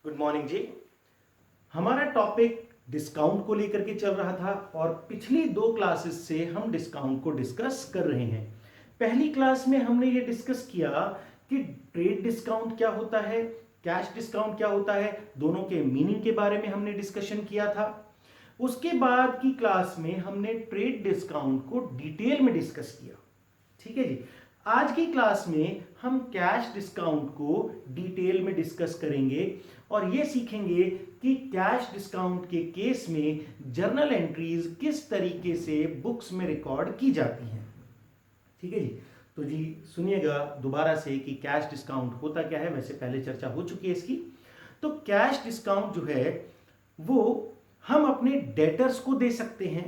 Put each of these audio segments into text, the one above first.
Good morning जी। हमारा topic discount को लेकर के चल रहा था और पिछली दो क्लासेस से हम डिस्काउंट को डिस्कस कर रहे हैं। पहली क्लास में हमने ये डिस्कस किया कि ट्रेड डिस्काउंट क्या होता है, कैश डिस्काउंट क्या होता है, दोनों के मीनिंग के बारे में हमने डिस्कशन किया था। उसके बाद की क्लास में हमने ट्रेड डिस्काउंट को डिटेल में डिस्कस किया। ठीक है जी। आज की क्लास में हम कैश डिस्काउंट को डिटेल में डिस्कस करेंगे और ये सीखेंगे कि कैश डिस्काउंट के केस में जर्नल एंट्रीज किस तरीके से बुक्स में रिकॉर्ड की जाती हैं। ठीक है जी। तो जी सुनिएगा दोबारा से कि कैश डिस्काउंट होता क्या है। वैसे पहले चर्चा हो चुकी है इसकी। तो कैश डिस्काउंट जो है वो हम अपने डेटर्स को दे सकते हैं।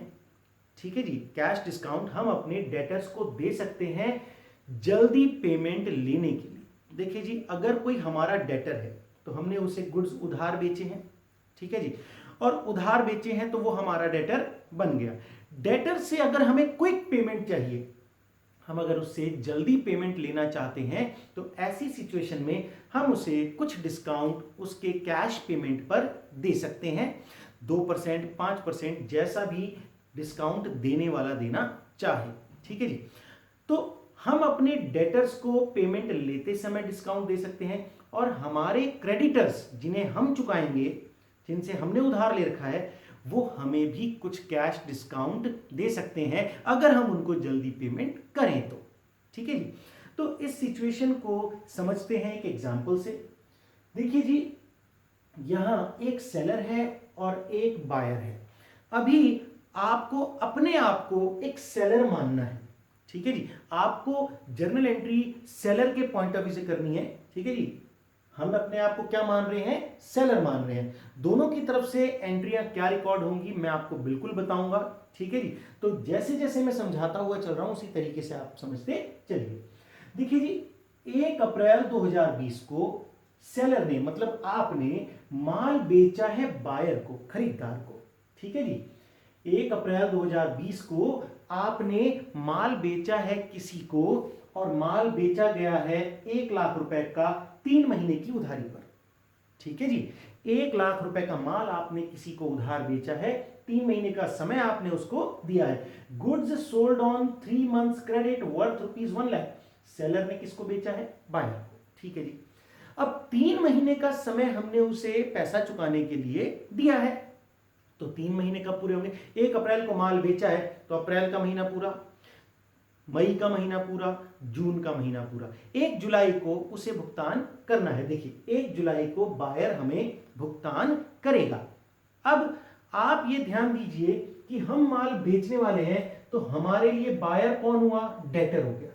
ठीक है जी। कैश डिस्काउंट हम अपने डेटर्स को दे सकते हैं जल्दी पेमेंट लेने के लिए। देखिए जी, अगर कोई हमारा डेटर है तो हमने उसे गुड्स उधार बेचे हैं। ठीक है जी। और उधार बेचे हैं तो वो हमारा डेटर बन गया। डेटर से अगर हमें क्विक पेमेंट चाहिए, हम अगर उससे जल्दी पेमेंट लेना चाहते हैं तो ऐसी सिचुएशन में हम उसे कुछ डिस्काउंट उसके कैश पेमेंट पर दे सकते हैं। 2%, 5%, जैसा भी डिस्काउंट देने वाला देना चाहे। ठीक है जी। तो हम अपने डेटर्स को पेमेंट लेते समय डिस्काउंट दे सकते हैं और हमारे क्रेडिटर्स जिन्हें हम चुकाएंगे, जिनसे हमने उधार ले रखा है, वो हमें भी कुछ कैश डिस्काउंट दे सकते हैं अगर हम उनको जल्दी पेमेंट करें तो। ठीक है जी। तो इस सिचुएशन को समझते हैं एक एग्जांपल से। देखिए जी, यहां एक सेलर है और एक बायर है। अभी आपको अपने आप को एक सेलर मानना है। ठीक है जी। आपको जर्नल एंट्री सेलर के पॉइंट ऑफ व्यू से करनी है। ठीक है जी। हम अपने आप को क्या मान रहे हैं? सेलर मान रहे हैं। दोनों की तरफ से एंट्रियां क्या रिकॉर्ड होंगी मैं आपको बिल्कुल बताऊंगा। ठीक है जी। तो जैसे जैसे मैं समझाता हुआ चल रहा हूं उसी तरीके से आप समझते चलिए। देखिए जी, 1 अप्रैल 2020 को सेलर ने, मतलब आपने माल बेचा है बायर को, खरीदार को। ठीक है जी। 1 अप्रैल 2020 को आपने माल बेचा है किसी को और माल बेचा गया है 1 लाख रुपए का 3 महीने की उधारी पर। ठीक है जी। 1 लाख रुपए का माल आपने किसी को उधार बेचा है, 3 महीने का समय आपने उसको दिया है। Goods sold on 3 months credit worth ₹1 lakh. Seller ने किसको बेचा है? बायर को। ठीक है जी। अब 3 महीने का समय हमने उसे पैसा चुकाने के लिए दिया है, तो 3 महीने कब पूरे होंगे? 1 अप्रैल को माल बेचा है तो अप्रैल का महीना पूरा, मई का महीना पूरा, जून का महीना पूरा। 1 जुलाई को उसे भुगतान करना है। देखिए 1 जुलाई को बायर हमें भुगतान करेगा। अब आप ये ध्यान दीजिए कि हम माल बेचने वाले हैं तो हमारे लिए बायर कौन हुआ? डेटर हो गया।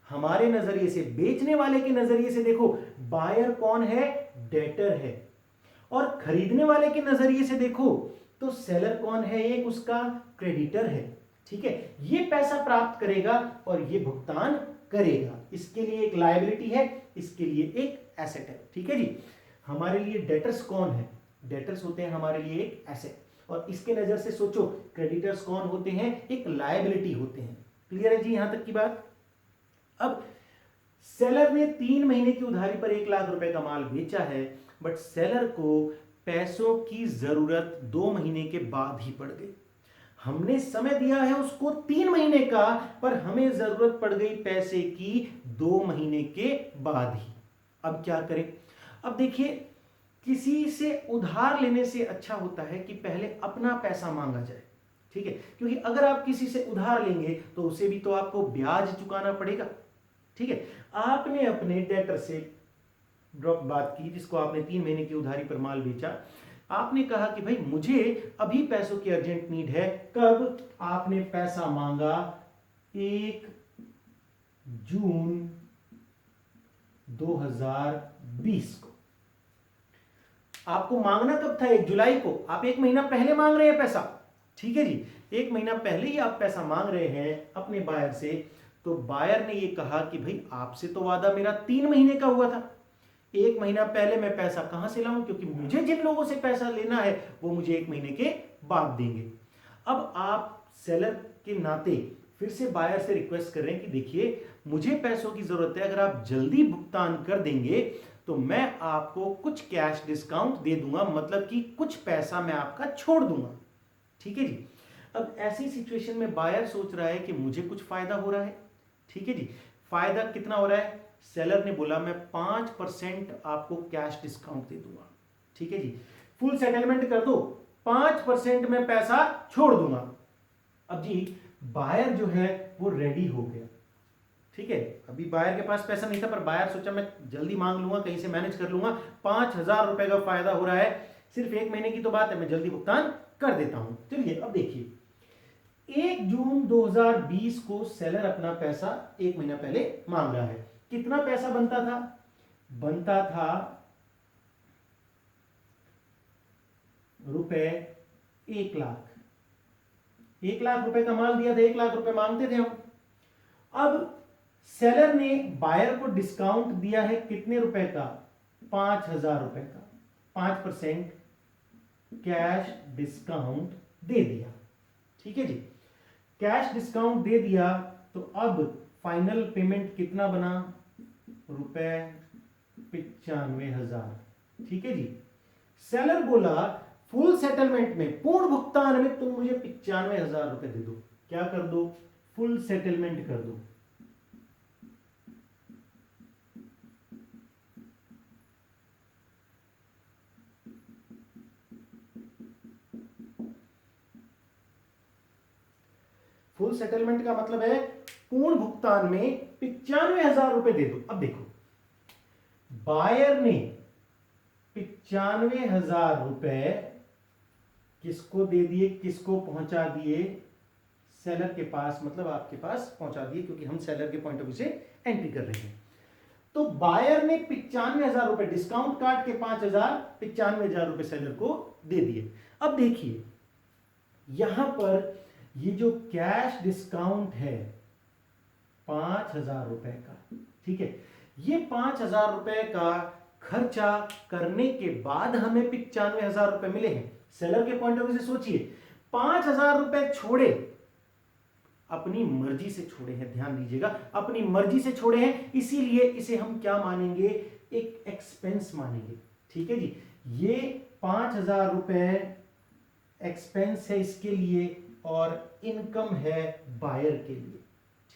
हमारे नजरिए से, बेचने वाले के नजरिए से देखो, बायर कौन है? डेटर है। और खरीदने वाले के नजरिए से देखो तो सेलर कौन है? एक उसका क्रेडिटर है। ठीक है। ये पैसा प्राप्त करेगा और ये भुगतान करेगा। इसके लिए एक लायबिलिटी है, इसके लिए एक एसेट है। ठीक है जी। हमारे लिए डेटर्स कौन है? डेटर्स होते हैं हमारे लिए एक एसेट। और इसके नजर से सोचो, क्रेडिटर्स कौन होते हैं? एक लायबिलिटी होते हैं। क्लियर है जी यहां तक की बात? अब सेलर ने 3 महीने की उधारी पर 1 लाख रुपए का माल बेचा है, बट सेलर को पैसों की जरूरत 2 महीने के बाद ही पड़ गई। हमने समय दिया है उसको 3 महीने का, पर हमें जरूरत पड़ गई पैसे की 2 महीने के बाद ही। अब क्या करें? अब देखिए, किसी से उधार लेने से अच्छा होता है कि पहले अपना पैसा मांगा जाए। ठीक है। क्योंकि अगर आप किसी से उधार लेंगे तो उसे भी तो आपको ब्याज चुकाना पड़ेगा। ठीक है। आपने अपने डेटर से ड्रॉप बात की, जिसको आपने 3 महीने की उधारी पर माल बेचा। आपने कहा कि भाई मुझे अभी पैसों की अर्जेंट नीड है। कब? आपने पैसा मांगा 1 जून 2020 को। आपको मांगना कब था? 1 जुलाई को। आप 1 महीना पहले मांग रहे हैं पैसा। ठीक है जी। 1 महीना पहले ही आप पैसा मांग रहे हैं अपने बायर से। तो बायर ने ये कहा कि भाई आपसे तो वादा मेरा 3 महीने का हुआ था, 1 महीना पहले मैं पैसा कहां से लाऊं? क्योंकि मुझे जिन लोगों से पैसा लेना है वो मुझे 1 महीने के बाद देंगे। अब आप सेलर के नाते फिर से बायर से रिक्वेस्ट कर रहे हैं कि देखिए मुझे पैसों की जरूरत है, अगर आप जल्दी भुगतान कर देंगे तो मैं आपको कुछ कैश डिस्काउंट दे दूंगा, मतलब कि कुछ पैसा मैं आपका छोड़ दूंगा। ठीक है जी। अब ऐसी सिचुएशन में बायर सोच रहा है कि मुझे कुछ फायदा हो रहा है। ठीक है जी। फायदा कितना हो रहा है? सेलर ने बोला मैं 5% आपको कैश डिस्काउंट दे दूंगा। ठीक है जी। फुल सेटलमेंट कर दो, 5% में पैसा छोड़ दूंगा। अब जी बायर जो है वो रेडी हो गया। ठीक है, अभी बायर के पास पैसा नहीं था, पर बायर सोचा मैं जल्दी मांग लूंगा, कहीं से मैनेज कर लूंगा, 5,000 रुपए का फायदा हो रहा है, सिर्फ 1 महीने की तो बात है, मैं जल्दी भुगतान कर देता हूं। चलिए अब देखिए, 1 जून 2020 को सेलर अपना पैसा 1 महीना पहले मांग रहा है। कितना पैसा बनता था? बनता था रुपए 1 लाख। 1 लाख रुपए का माल दिया था, 1 लाख रुपए मांगते थे हम। अब सेलर ने बायर को डिस्काउंट दिया है कितने रुपए का? 5,000 रुपए का। 5% कैश डिस्काउंट दे दिया। ठीक है जी, कैश डिस्काउंट दे दिया, तो अब फाइनल पेमेंट कितना बना? रुपए 95,000। ठीक है जी। सेलर बोला फुल सेटलमेंट में, पूर्ण भुगतान में तुम मुझे 95,000 रुपए दे दो। क्या कर दो? फुल सेटलमेंट कर दो। फुल सेटलमेंट का मतलब है पूर्ण भुगतान में 95,000 रुपए दे दो। अब देखो, बायर ने 95,000 रुपए किसको दे दिए, किसको पहुंचा दिए? सेलर के पास, मतलब आपके पास पहुंचा दिए, क्योंकि हम सेलर के पॉइंट ऑफ व्यू से एंट्री कर रहे हैं। तो बायर ने 95,000 रुपए डिस्काउंट काट के 95,000 रुपए सेलर को दे दिए। अब देखिए यहां पर ये जो कैश डिस्काउंट है 5,000 रुपए का, ठीक है, ये 5,000 रुपए का खर्चा करने के बाद हमें 95,000 रुपए मिले हैं। सेलर के पॉइंट ऑफ व्यू से सोचिए, 5,000 रुपए छोड़े, अपनी मर्जी से छोड़े हैं, ध्यान दीजिएगा, अपनी मर्जी से छोड़े हैं, इसीलिए इसे हम क्या मानेंगे? एक एक्सपेंस मानेंगे। ठीक है जी, ये 5,000 रुपए एक्सपेंस है इसके लिए और इनकम है बायर के लिए।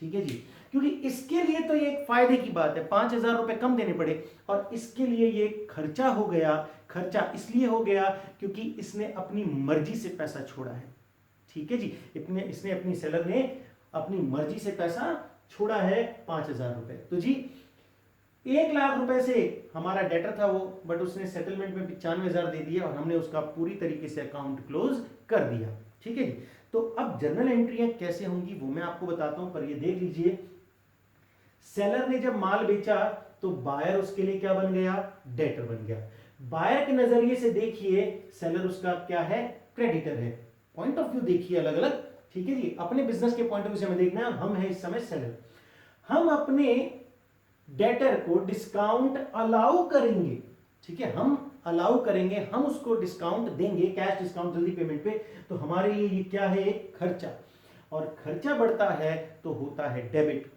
ठीक है जी, क्योंकि इसके लिए तो ये एक फायदे की बात है, 5,000 रुपए कम देने पड़े, और इसके लिए ये खर्चा हो गया। खर्चा इसलिए हो गया क्योंकि इसने अपनी मर्जी से पैसा छोड़ा है। ठीक है जी, इसने अपनी सेलर ने अपनी मर्जी से पैसा छोड़ा है 5,000 रुपए। तो जी 1 लाख रुपए से हमारा डेटर था वो, बट उसने सेटलमेंट में 95,000 दे दिया और हमने उसका पूरी तरीके से अकाउंट क्लोज कर दिया। ठीक है जी, तो अब जर्नल एंट्रियां कैसे होंगी वो मैं आपको बताता हूं, पर ये देख लीजिए, सेलर ने जब माल बेचा तो बायर उसके लिए क्या बन गया? डेटर बन गया। बायर के नजरिए से देखिए, सेलर उसका क्या है? क्रेडिटर है। पॉइंट ऑफ व्यू देखिए अलग अलग। ठीक है जी, अपने बिजनेस के पॉइंट ऑफ व्यू से हमें देखना है, हम है इस समय सेलर, हम अपने डेटर को डिस्काउंट अलाउ करेंगे। ठीक है, हम अलाउ करेंगे, हम उसको डिस्काउंट देंगे, कैश डिस्काउंट जल्दी पेमेंट पे, तो हमारे लिए ये क्या है? एक खर्चा, और खर्चा बढ़ता है तो होता है डेबिट।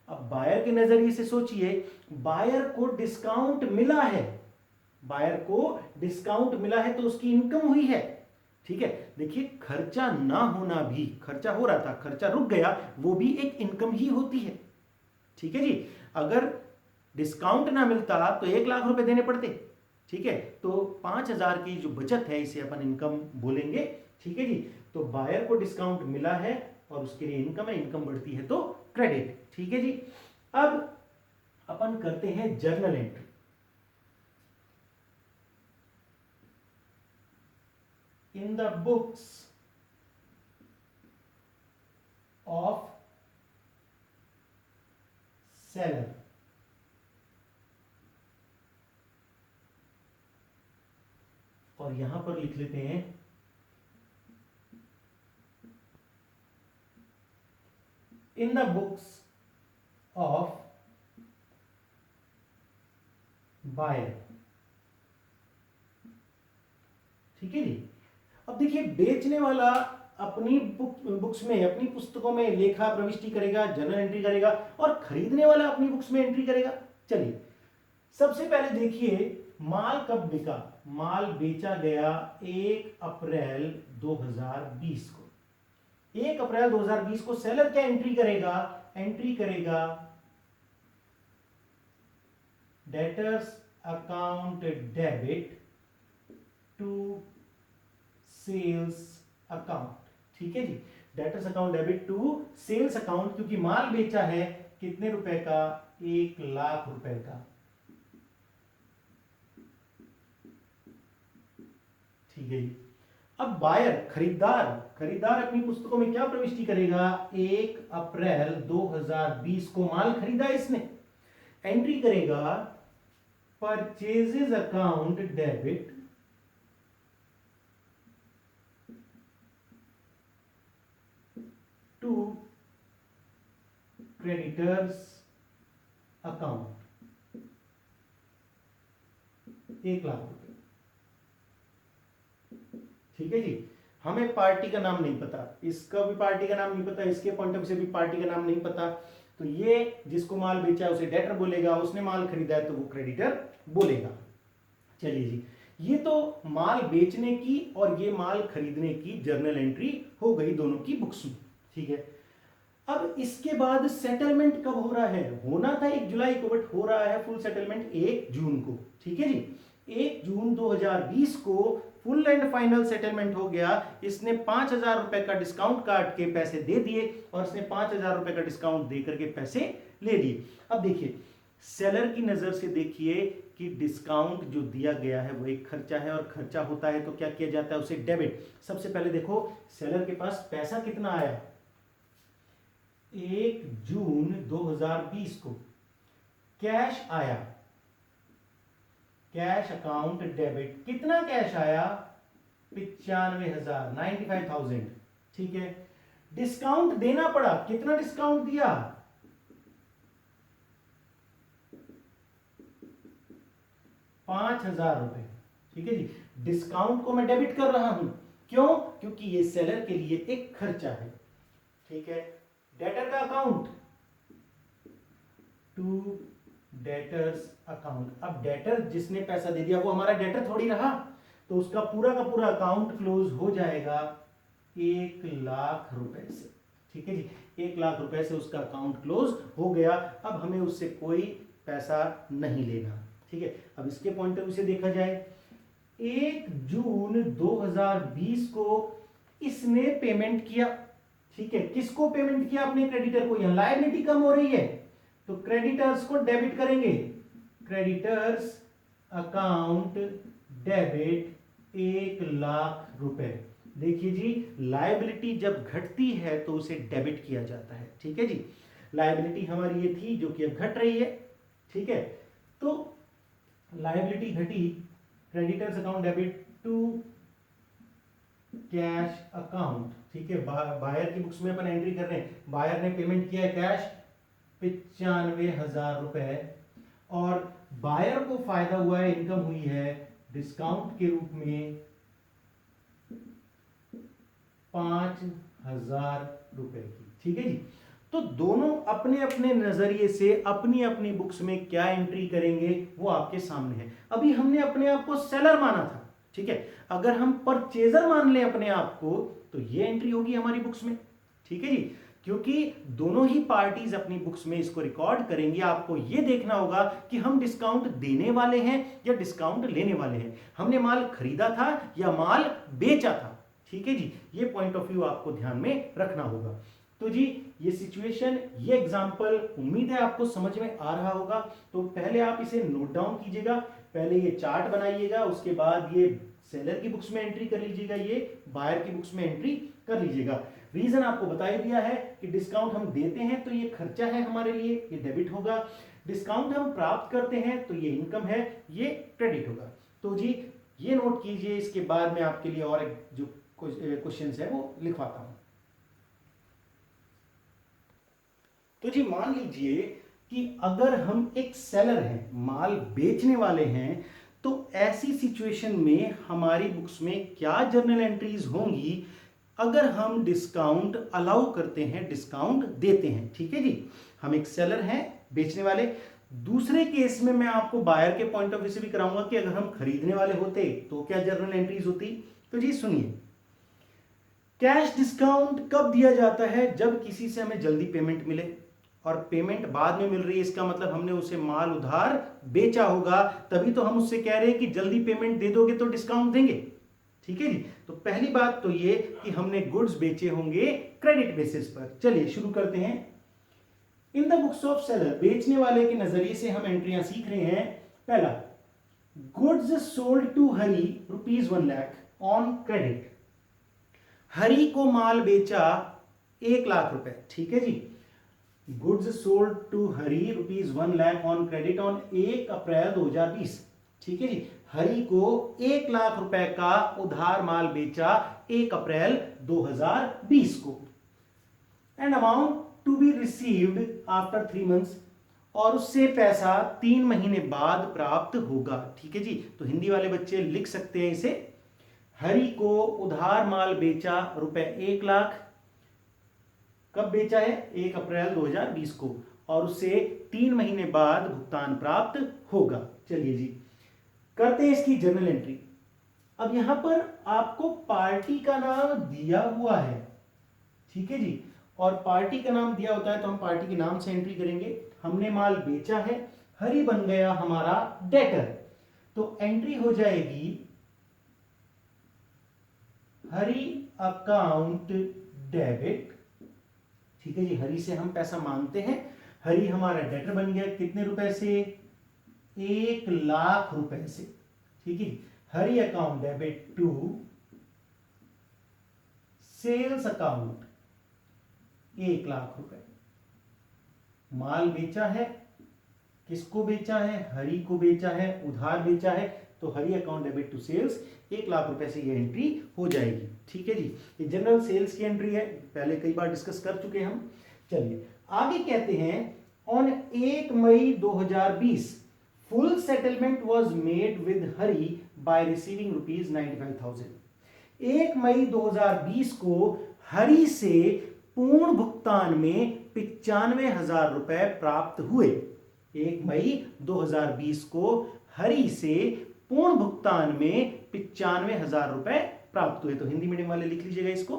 अब बायर के नजरिए से सोचिए, बायर को डिस्काउंट मिला है, बायर को डिस्काउंट मिला है तो उसकी इनकम हुई है। ठीक है, देखिए खर्चा ना होना भी, खर्चा हो रहा था, खर्चा रुक गया, वो भी एक इनकम ही होती है। ठीक है जी, अगर डिस्काउंट ना मिलता तो 1 लाख रुपए देने पड़ते। ठीक है, तो 5,000 की जो बचत है इसे अपन इनकम बोलेंगे। ठीक है जी, तो बायर को डिस्काउंट मिला है और उसके लिए इनकम है, इनकम बढ़ती है तो क्रेडिट। ठीक है जी, अब अपन करते हैं journal entry. In the books of seller, और यहां पर लिख लेते हैं in the books of buyer। ठीक है जी, अब देखिए बेचने वाला अपनी बुक्स में, अपनी पुस्तकों में लेखा प्रविष्टि करेगा, जर्नल एंट्री करेगा, और खरीदने वाला अपनी बुक्स में एंट्री करेगा। चलिए सबसे पहले देखिए माल कब बिका। माल बेचा गया 1 अप्रैल 2020 को। 1 अप्रैल 2020 को सेलर क्या एंट्री करेगा, एंट्री करेगा debtors account debit to sales account. ठीक है जी, debtors account debit to sales account, क्योंकि माल बेचा है कितने रुपए का, 1 लाख रुपए का। ठीक है जी। अब बायर खरीदार, खरीदार अपनी पुस्तकों में क्या प्रविष्टि करेगा, 1 अप्रैल 2020 को माल खरीदा इसने, एंट्री करेगा purchases account debit to creditors account 1 lakh रुपए। ठीक है जी। हमें पार्टी का नाम नहीं पता, इसका भी पार्टी का नाम नहीं पता, इसके पॉइंट ऑफ व्यू से भी पार्टी का नाम नहीं पता, तो ये जिसको माल बेचा है उसे डेटर बोलेगा, उसने माल खरीदा है तो वो क्रेडिटर बोलेगा। चलिए जी, ये तो माल बेचने की और ये माल खरीदने की जर्नल एंट्री हो गई दोनों की बुक्स में। ठीक है, अब इसके बाद सेटलमेंट कब हो रहा है, होना था 1 जुलाई को, बट हो रहा है फुल सेटलमेंट 1 जून को। ठीक है जी, 1 जून 2020 को फुल एंड फाइनल सेटलमेंट हो गया। इसने 5,000 रुपए का डिस्काउंट काट के पैसे दे दिए और इसने 5,000 रुपए का डिस्काउंट दे करके पैसे ले लिए। अब देखिए सेलर की नजर से देखिए कि डिस्काउंट जो दिया गया है वो एक खर्चा है, और खर्चा होता है तो क्या किया जाता है, उसे डेबिट। सबसे पहले देखो सेलर के पास पैसा कितना आया, 1 जून 2020 को कैश आया, कैश अकाउंट डेबिट, कितना कैश आया, 95,000, 95,000। ठीक है, डिस्काउंट देना पड़ा, कितना डिस्काउंट दिया, 5,000 रुपए। ठीक है जी, डिस्काउंट को मैं डेबिट कर रहा हूं, क्यों, क्योंकि ये सेलर के लिए एक खर्चा है। ठीक है, डेटर का अकाउंट टू डेटर्स अकाउंट। अब डेटर जिसने पैसा दे दिया वो हमारा डेटर थोड़ी रहा, तो उसका पूरा का पूरा अकाउंट क्लोज हो जाएगा 1 लाख रुपए से। ठीक है जी, 1 लाख रुपए से उसका अकाउंट क्लोज हो गया। अब हमें उससे कोई पैसा नहीं लेना। ठीक है, अब इसके पॉइंट ऑफ व्यू से देखा जाए 1 जून 2020 को इसने पेमेंट किया। ठीक है, किसको पेमेंट किया, अपने क्रेडिटर को। यहां लायबिलिटी कम हो रही है तो क्रेडिटर्स को डेबिट करेंगे, क्रेडिटर्स अकाउंट डेबिट 1 लाख रुपए। देखिए जी, लायबिलिटी जब घटती है तो उसे डेबिट किया जाता है। ठीक है जी, लायबिलिटी हमारी ये थी जो कि अब घट रही है। ठीक है, तो लायबिलिटी घटी, creditors account debit to cash account. ठीक है, बायर की बुक्स में अपन एंट्री कर रहे हैं, बायर ने पेमेंट किया है कैश 95,000 रुपए, और बायर को फायदा हुआ है, इनकम हुई है डिस्काउंट के रूप में 5,000 रुपए की। ठीक है जी, तो दोनों अपने अपने नजरिए से अपनी अपनी बुक्स में क्या एंट्री करेंगे वो आपके सामने है। अभी हमने अपने आप को सेलर माना था। ठीक है, अगर हम परचेजर मान लें अपने आप को तो ये एंट्री होगी हमारी बुक्स में। ठीक है जी, क्योंकि दोनों ही पार्टीज अपनी बुक्स में इसको रिकॉर्ड करेंगे। आपको यह देखना होगा कि हम डिस्काउंट देने वाले हैं या डिस्काउंट लेने वाले हैं, हमने माल खरीदा था या माल बेचा था। ठीक है जी, ये पॉइंट ऑफ व्यू आपको ध्यान में रखना होगा। तो जी ये सिचुएशन, ये एग्जांपल उम्मीद है आपको समझ में आ रहा होगा। तो पहले आप इसे नोट डाउन कीजिएगा, पहले ये चार्ट बनाइएगा, उसके बाद ये सेलर की बुक्स में एंट्री कर लीजिएगा, ये बायर की बुक्स में एंट्री कर लीजिएगा। रीजन आपको बता ही दिया है कि डिस्काउंट हम देते हैं तो ये खर्चा है हमारे लिए, ये डेबिट होगा। डिस्काउंट हम प्राप्त करते हैं तो ये इनकम है, ये क्रेडिट होगा। तो जी ये नोट कीजिए, इसके बाद मैं आपके लिए और एक जो क्वेश्चंस है वो लिखवाता हूं। तो जी मान लीजिए कि अगर हम एक सेलर हैं, माल बेचने वाले हैं, तो ऐसी सिचुएशन में हमारी बुक्स में क्या जर्नल एंट्रीज होंगी अगर हम डिस्काउंट अलाउ करते हैं, डिस्काउंट देते हैं। ठीक है जी, हम एक सेलर हैं, बेचने वाले, दूसरे केस में मैं आपको बायर के पॉइंट ऑफ व्यू से भी कराऊंगा कि अगर हम खरीदने वाले होते तो क्या जर्नल एंट्रीज होती। तो जी सुनिए, कैश डिस्काउंट कब दिया जाता है? जब किसी से हमें जल्दी पेमेंट मिले और पेमेंट बाद में मिल रही है, इसका मतलब हमने उसे माल उधार बेचा होगा, तभी तो हम उससे कह रहे हैं कि जल्दी पेमेंट दे दोगे तो डिस्काउंट देंगे। ठीक है जी। तो पहली बात तो ये कि हमने गुड्स बेचे होंगे क्रेडिट बेसिस पर। चलिए शुरू करते हैं। इन द बुक्स ऑफ सेलर, बेचने वाले के नजरिए से हम एंट्रियां सीख रहे हैं। पहला, goods sold to Hari ₹1 lakh on credit. Hari को माल बेचा 1 लाख रुपए। ठीक है जी। Goods sold to Hari ₹1 lakh on credit on 1 April 2020। ठीक है जी। हरी को 1 लाख रुपए का उधार माल बेचा 1 अप्रैल 2020 को। And amount to be received after 3 months, और उससे पैसा 3 महीने बाद प्राप्त होगा। ठीक है जी। तो हिंदी वाले बच्चे लिख सकते हैं इसे, हरी को उधार माल बेचा ₹1 लाख, कब बेचा है? 1 अप्रैल 2020 को, और उससे 3 महीने बाद भुगतान प्राप्त होगा। चलिए जी, करते हैं इसकी जर्नल एंट्री। अब यहां पर आपको पार्टी का नाम दिया हुआ है। ठीक है जी। और पार्टी का नाम दिया होता है तो हम पार्टी के नाम से एंट्री करेंगे। हमने माल बेचा है, हरी बन गया हमारा डेटर, तो एंट्री हो जाएगी हरी अकाउंट डेबिट। ठीक है जी। हरी से हम पैसा मांगते हैं, हरी हमारा डेटर बन गया कितने रुपए से? 1 लाख रुपए से। ठीक है। Hari account debit to sales account 1 lakh रुपए। माल बेचा है, किसको बेचा है? हरी को बेचा है, उधार बेचा है, तो Hari account debit to sales 1 lakh रुपए से ये एंट्री हो जाएगी। ठीक है जी। ये जनरल सेल्स की एंट्री है, पहले कई बार डिस्कस कर चुके हैं हम। चलिए आगे कहते हैं, on 1 May 2020 full settlement was made with Hari by receiving ₹95,000। 1 मई 2020 को हरी से पूर्ण भुगतान में 95,000 रुपए प्राप्त हुए। 1 मई 2020 को हरी से पूर्ण भुगतान में 95,000 रुपए प्राप्त हुए। तो हिंदी मीडियम वाले लिख लीजिएगा इसको।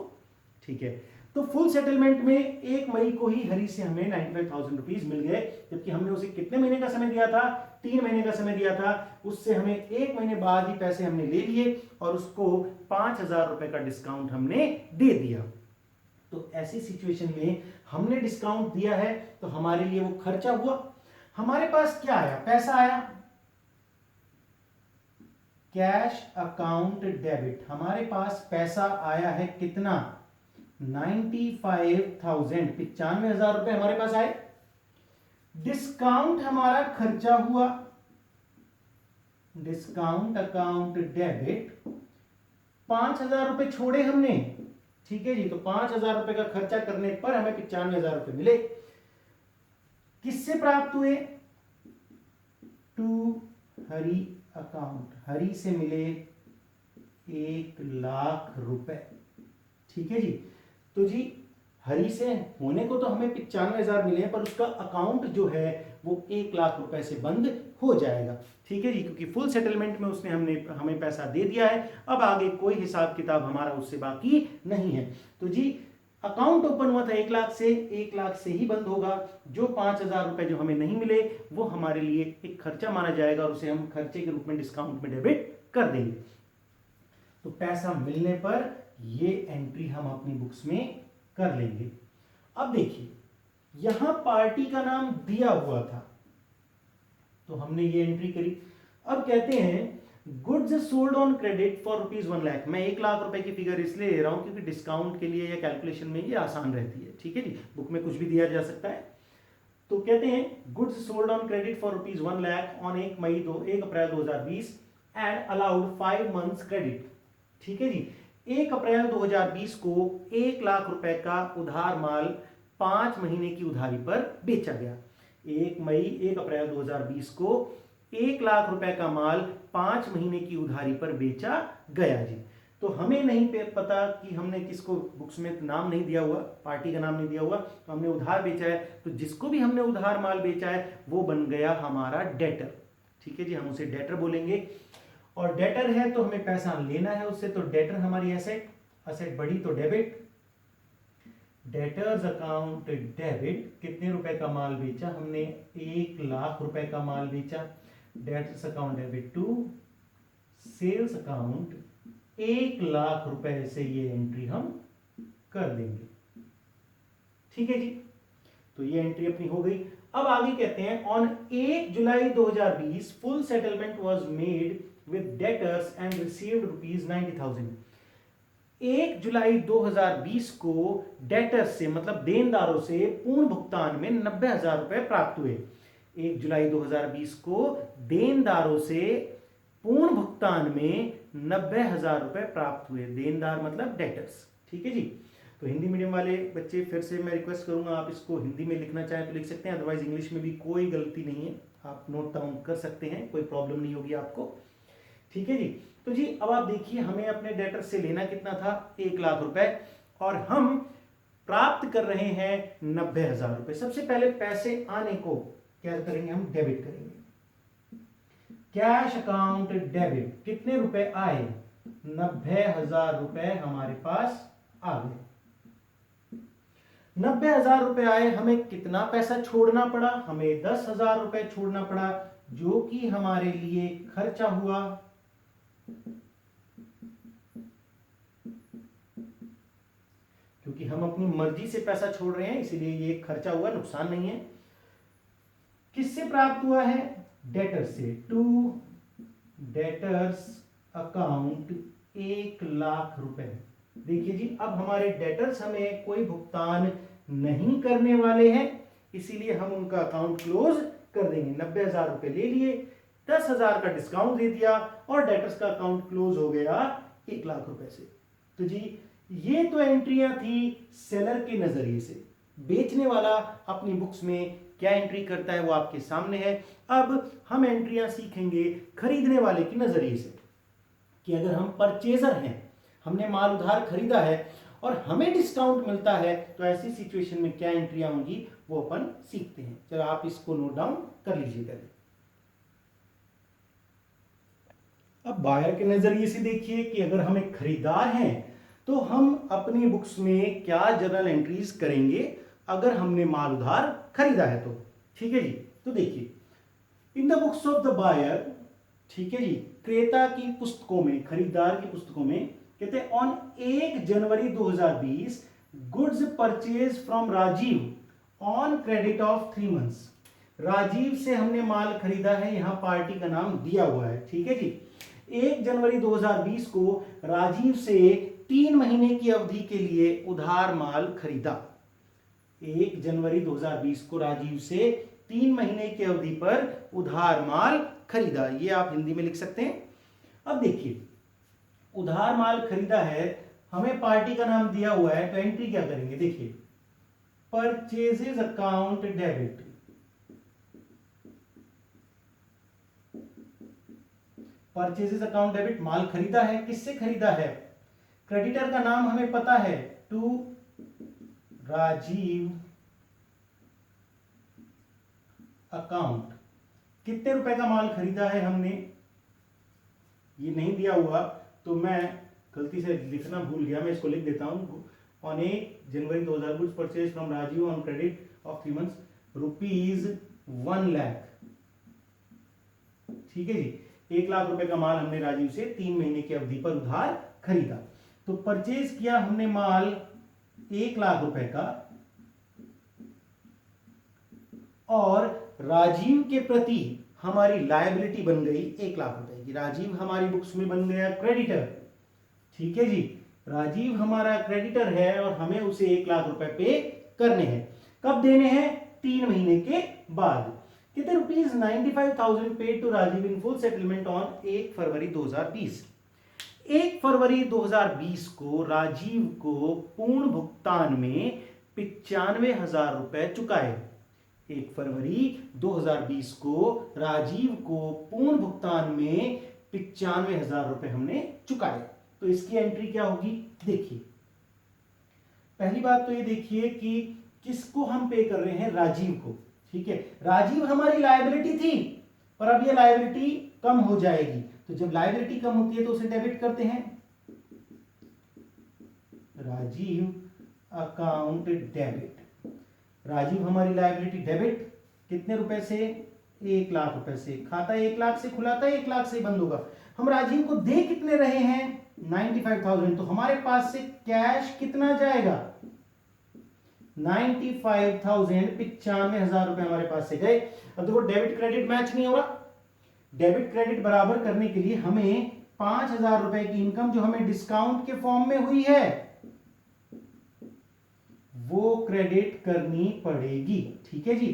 ठीक है। तो फुल सेटलमेंट में 1 मई को ही हरी से हमें 95,000 रुपीज मिल गए, जबकि हमने उसे कितने महीने का समय दिया था? 3 महीने का समय दिया था। उससे हमें 1 महीने बाद ही पैसे हमने ले लिए और उसको 5,000 रुपए का डिस्काउंट हमने दे दिया। तो ऐसी सिचुएशन में हमने डिस्काउंट दिया है तो हमारे लिए वो खर्चा हुआ। हमारे पास क्या आया? पैसा आया, कैश अकाउंट डेबिट। हमारे पास पैसा आया है कितना? 95,000, 95,000 रुपए हमारे पास आए। डिस्काउंट हमारा खर्चा हुआ, डिस्काउंट अकाउंट डेबिट 5,000 रुपए छोड़े हमने। ठीक है जी। तो 5,000 रुपए का खर्चा करने पर हमें 95,000 रुपए मिले। किससे प्राप्त हुए? टू हरी अकाउंट, हरी से मिले 1 लाख रुपए। ठीक है जी। तो जी हरी से होने को तो हमें 95,000 मिले हैं, पर उसका अकाउंट जो है वो 1 लाख रुपए से बंद हो जाएगा। ठीक है जी। क्योंकि फुल सेटलमेंट में उसने हमें पैसा दे दिया है, अब आगे कोई हिसाब किताब हमारा उससे बाकी नहीं है। तो जी अकाउंट ओपन हुआ था 1 लाख से, 1 लाख से ही बंद होगा। जो 5,000 रुपए जो हमें नहीं मिले वो हमारे लिए एक खर्चा माना जाएगा और उसे हम खर्चे के रूप में डिस्काउंट में डेबिट कर देंगे। तो पैसा मिलने पर ये एंट्री हम अपनी बुक्स में कर लेंगे। अब देखिए यहां पार्टी का नाम दिया हुआ था तो हमने ये एंट्री करी। अब कहते हैं goods sold on credit for ₹1 lakh. मैं 1 लाख रुपए की फिगर इसलिए ले रहा हूं क्योंकि डिस्काउंट के लिए या कैलकुलेशन में ये आसान रहती है। ठीक है जी। बुक में कुछ भी दिया जा सकता है। तो कहते हैं goods sold on credit for ₹1 lakh on 1 April 2020 and allowed 5 months credit. ठीक है जी। 1 अप्रैल 2020 को 1 लाख रुपए का उधार माल 5 महीने की उधारी पर बेचा गया। 1 अप्रैल 2020 को 1 लाख रुपए का माल 5 महीने की उधारी पर बेचा गया जी। तो हमें नहीं पता कि हमने किसको, बुक्स में नाम नहीं दिया हुआ, पार्टी का नाम नहीं दिया हुआ, तो हमने उधार बेचा है, तो जिसको भी हमने उधार माल बेचा है वो बन गया हमारा डेटर। ठीक है जी, हम उसे डेटर बोलेंगे। और डेटर है तो हमें पैसा लेना है उससे, तो डेटर हमारी एसेट, एसेट बढ़ी तो डेबिट, डेटर्स अकाउंट डेबिट। कितने रुपए का माल बेचा हमने? 1,00,000 रुपए का माल बेचा। Debtors account debit to sales account, 1,00,000 रुपए से ये एंट्री हम कर देंगे। ठीक है जी, तो ये एंट्री अपनी हो गई। अब आगे कहते हैं on 1 July 2020 full settlement was made with debtors and received ₹90,000। 1 जुलाई 2020 को डेटर्स से मतलब देनदारों से पूर्ण भुगतान में 90,000 रुपए प्राप्त हुए। 1 जुलाई 2020 को देनदारों से पूर्ण भुगतान में 90,000 रुपए प्राप्त हुए। देनदार मतलब डेटर्स। ठीक है जी, तो हिंदी मीडियम वाले बच्चे फिर से मैं रिक्वेस्ट करूंगा, आप इसको हिंदी में लिखना चाहें तो लिख सकते हैं, अदरवाइज इंग्लिश में भी कोई गलती नहीं है, आप नोट डाउन कर सकते हैं, कोई प्रॉब्लम नहीं होगी आपको। ठीक है जी, तो जी अब आप देखिए हमें अपने डेटर से लेना कितना था? 1,00,000 रुपए, और हम प्राप्त कर रहे हैं 90,000 रुपए। सबसे पहले पैसे आने को क्या करेंगे? हम डेबिट करेंगे। कैश अकाउंट डेबिट, कितने रुपए आए? 90,000 रुपए हमारे पास आ गए। 90,000 रुपए आए, हमें कितना पैसा छोड़ना पड़ा? हमें 10,000 रुपए छोड़ना पड़ा, जो कि हमारे लिए खर्चा हुआ। क्योंकि हम अपनी मर्जी से पैसा छोड़ रहे हैं इसीलिए ये खर्चा हुआ, नुकसान नहीं है। किससे प्राप्त हुआ है? डेटर से। टू डेटर्स अकाउंट 1,00,000 रुपए। देखिए जी, अब हमारे डेटर्स हमें कोई भुगतान नहीं करने वाले हैं, इसीलिए हम उनका अकाउंट क्लोज कर देंगे। 90,000 रुपए ले लिए, 10,000 का डिस्काउंट दे दिया और डेटर्स का अकाउंट क्लोज हो गया 1,00,000 रुपए से। तो जी ये तो एंट्रियां थी सेलर के नजरिए से। बेचने वाला अपनी बुक्स में क्या एंट्री करता है वो आपके सामने है। अब हम एंट्रियां सीखेंगे खरीदने वाले के नजरिए से, कि अगर हम परचेजर हैं, हमने माल उधार खरीदा है और हमें डिस्काउंट मिलता है, तो ऐसी सिचुएशन में क्या एंट्रियां होंगी वो अपन सीखते हैं। चलो आप इसको नोट डाउन कर लीजिए पहले। अब बायर के नजरिए से देखिए कि अगर हम एक खरीदार हैं तो हम अपनी बुक्स में क्या जर्नल एंट्रीज करेंगे अगर हमने माल उधार खरीदा है तो। ठीक है जी, तो देखिए in the books of the buyer, ठीक है जी, क्रेता की पुस्तकों में, खरीदार की पुस्तकों में कहते हैं on 1 January 2020 goods purchase from Rajiv on credit of 3 months. Rajiv से हमने माल खरीदा है, यहां पार्टी का नाम दिया हुआ है। ठीक है जी, 1 जनवरी 2020 को राजीव से 3 महीने की अवधि के लिए उधार माल खरीदा। 1 जनवरी 2020 को राजीव से 3 महीने की अवधि पर उधार माल खरीदा। ये आप हिंदी में लिख सकते हैं। अब देखिए उधार माल खरीदा है, हमें पार्टी का नाम दिया हुआ है, तो एंट्री क्या करेंगे? देखिए purchases account debit, purchases account debit, माल खरीदा है, किससे खरीदा है? क्रेडिटर का नाम हमें पता है, टू राजीव अकाउंट। कितने रुपए का माल खरीदा है हमने? ये नहीं दिया हुआ तो मैं गलती से लिखना भूल गया, मैं इसको लिख देता हूं। On 1 January 2000 goods purchase from Rajiv on credit of 3 months ₹1,00,000। ठीक है जी, 1,00,000 रुपए का माल हमने राजीव से 3 महीने की अवधि पर उधार खरीदा। तो परचेज किया हमने माल 1,00,000 रुपए का, और राजीव के प्रति हमारी लायबिलिटी बन गई 1,00,000 रुपए की। राजीव हमारी बुक्स में बन गया क्रेडिटर। ठीक है जी, राजीव हमारा क्रेडिटर है और हमें उसे 1,00,000 रुपए पे करने हैं। कब देने हैं? 3 महीने के बाद। कितने? ₹95,000 paid to Rajiv in full settlement on 1 फरवरी 2020। 1 फरवरी 2020 को राजीव को पूर्ण भुगतान में 95,000 रुपए चुकाए। 1 फरवरी 2020 को राजीव को पूर्ण भुगतान में 95,000 रुपए हमने चुकाए। तो इसकी एंट्री क्या होगी, देखिए पहली बात तो ये देखिए कि किसको हम पे कर रहे हैं, राजीव को। ठीक है, राजीव हमारी लायबिलिटी थी, पर अब ये लायबिलिटी कम हो जाएगी। तो जब लायबिलिटी कम होती है तो उसे डेबिट करते हैं, राजीव अकाउंट डेबिट। राजीव हमारी लायबिलिटी डेबिट कितने रुपए से, 1 लाख रुपए से। खाता 1 लाख से खुला था, 1 लाख से बंद होगा। हम राजीव को दे कितने रहे हैं, 95,000। तो हमारे पास से कैश कितना जाएगा, 95,000, 95,000 रुपए हमारे पास से गए। अब देखो डेबिट क्रेडिट मैच नहीं हो रहा। डेबिट क्रेडिट बराबर करने के लिए हमें 5,000 रुपए की इनकम जो हमें डिस्काउंट के फॉर्म में हुई है वो क्रेडिट करनी पड़ेगी। ठीक है जी,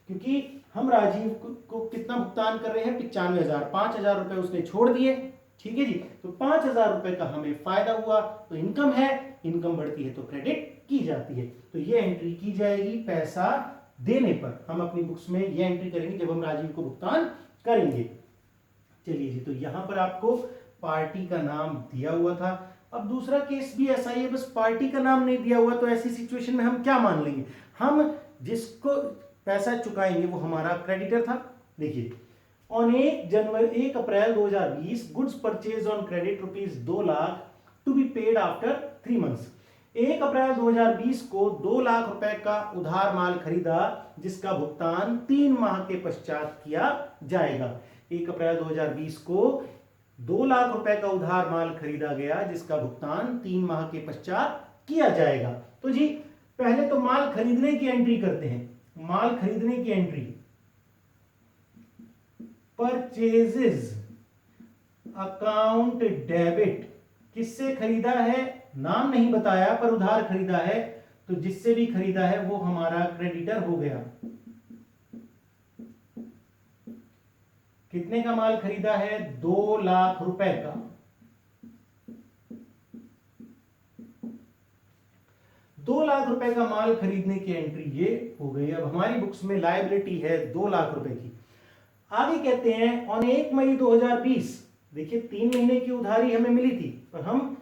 क्योंकि हम राजीव को कितना भुगतान कर रहे हैं, 95,000, 5,000 रुपए उसने छोड़ दिए। ठीक है जी, तो 5,000 रुपए का हमें फायदा हुआ, तो इनकम है, इनकम बढ़ती है तो क्रेडिट की जाती है। तो ये एंट्री की जाएगी पैसा देने पर। हम अपनी बुक्स में ये एंट्री करेंगे जब हम राजीव को भुगतान करेंगे। चलिए जी, तो यहां पर आपको पार्टी का नाम दिया हुआ था। अब दूसरा केस भी ऐसा ही है, बस पार्टी का नाम नहीं दिया हुआ, तो ऐसी सिचुएशन में हम क्या मान लेंगे, हम जिसको पैसा चुकाएंगे वो हमारा क्रेडिटर था। देखिए, on 1 April 2020 goods purchase on credit ₹2 lakh to be paid after 3 months. 1 April 2020 को 2 लाख रुपए का उधार माल खरीदा जिसका भुगतान 3 माह के पश्चात किया जाएगा। 1 अप्रैल 2020 को 2 लाख रुपए का उधार माल खरीदा गया जिसका भुगतान 3 माह के पश्चात किया जाएगा। तो जी पहले तो माल खरीदने की एंट्री करते हैं। माल खरीदने की एंट्री, परचेजेस अकाउंट डेबिट। किससे खरीदा है, नाम नहीं बताया, पर उधार खरीदा है, तो जिससे भी खरीदा है वो हमारा क्रेडिटर हो गया। कितने का माल खरीदा है, 2 लाख रुपए का। दो लाख रुपए का माल खरीदने की एंट्री ये हो गई। अब हमारी बुक्स में लायबिलिटी है 2 लाख रुपए की। आगे कहते हैं ऑन 1 मई 2020, देखिए 3 महीने की उधारी हमें मिली थी, पर हम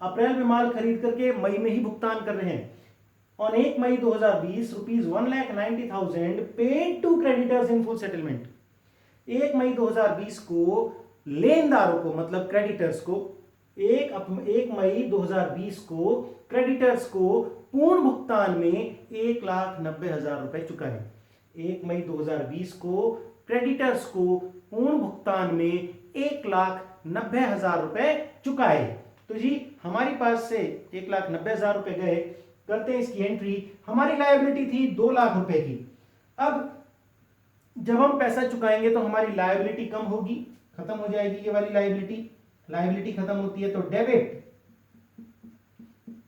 अप्रैल में माल खरीद करके मई में ही भुगतान कर रहे हैं। On 1 May 2020 ₹1,90,000 paid to creditors in full settlement. 1 मई 2020 को लेनदारों को, मतलब क्रेडिटर्स को, 1 मई 2020 को क्रेडिटर्स को पूर्ण भुगतान में 1,90,000 रुपए चुकाए। 1 मई 2020 को क्रेडिटर्स को पूर्ण भुगतान में 1,90,000 रुपए चुकाए। तो जी हमारी पास से 1,90,000 रुपए गए। करते हैं इसकी एंट्री। हमारी लायबिलिटी थी 2 लाख रुपए की। अब जब हम पैसा चुकाएंगे तो हमारी लायबिलिटी कम होगी, खत्म हो जाएगी ये वाली लायबिलिटी। लायबिलिटी खत्म होती है तो डेबिट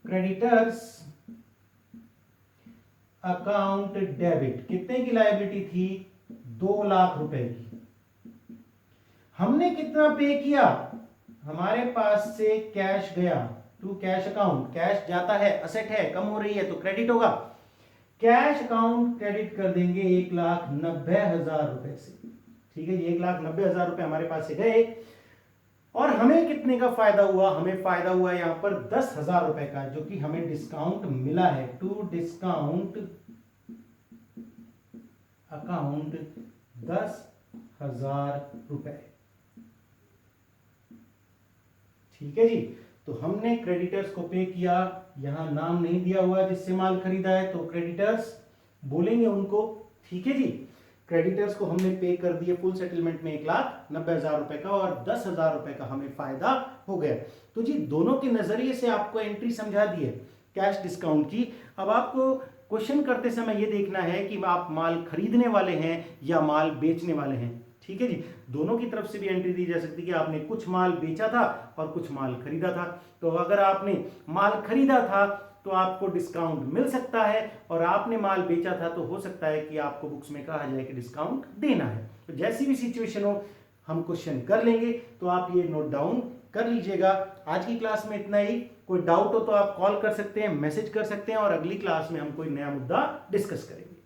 क्रेडिटर्स अकाउंट डेबिट। कितने की लायबिलिटी थी, 2 लाख रुपए की। हमने कितना पे किया, हमारे पास से कैश गया टू कैश अकाउंट। कैश जाता है, असेट है, कम हो रही है तो क्रेडिट होगा। कैश अकाउंट क्रेडिट कर देंगे 1,90,000 रुपए से। ठीक है, 1,90,000 रुपए हमारे पास से गए। और हमें कितने का फायदा हुआ, हमें फायदा हुआ यहां पर 10,000 रुपए का, जो कि हमें डिस्काउंट मिला है टू डिस्काउंट अकाउंट 10,000 रुपए। ठीक है जी, तो हमने क्रेडिटर्स को पे किया। यहां नाम नहीं दिया हुआ जिससे माल खरीदा है, तो क्रेडिटर्स बोलेंगे उनको। ठीक है जी, क्रेडिटर्स को हमने पे कर दिए फुल सेटलमेंट में 1,90,000 रुपए का, और 10,000 रुपए का हमें फायदा हो गया। तो जी दोनों के नजरिए से आपको एंट्री समझा दी है कैश डिस्काउंट की। अब आपको क्वेश्चन करते समय ये देखना है कि आप माल खरीदने वाले हैं या माल बेचने वाले हैं। ठीक है जी, दोनों की तरफ से भी एंट्री दी जा सकती है कि आपने कुछ माल बेचा था और कुछ माल खरीदा था। तो अगर आपने माल खरीदा था तो आपको डिस्काउंट मिल सकता है, और आपने माल बेचा था तो हो सकता है कि आपको बुक्स में कहा जाए कि डिस्काउंट देना है। तो जैसी भी सिचुएशन हो हम क्वेश्चन कर लेंगे, तो आप ये नोट डाउन कर लीजिएगा। आज की क्लास में इतना ही। कोई डाउट हो तो आप कॉल कर सकते हैं, मैसेज कर सकते हैं, और अगली क्लास में हम कोई नया मुद्दा डिस्कस करेंगे।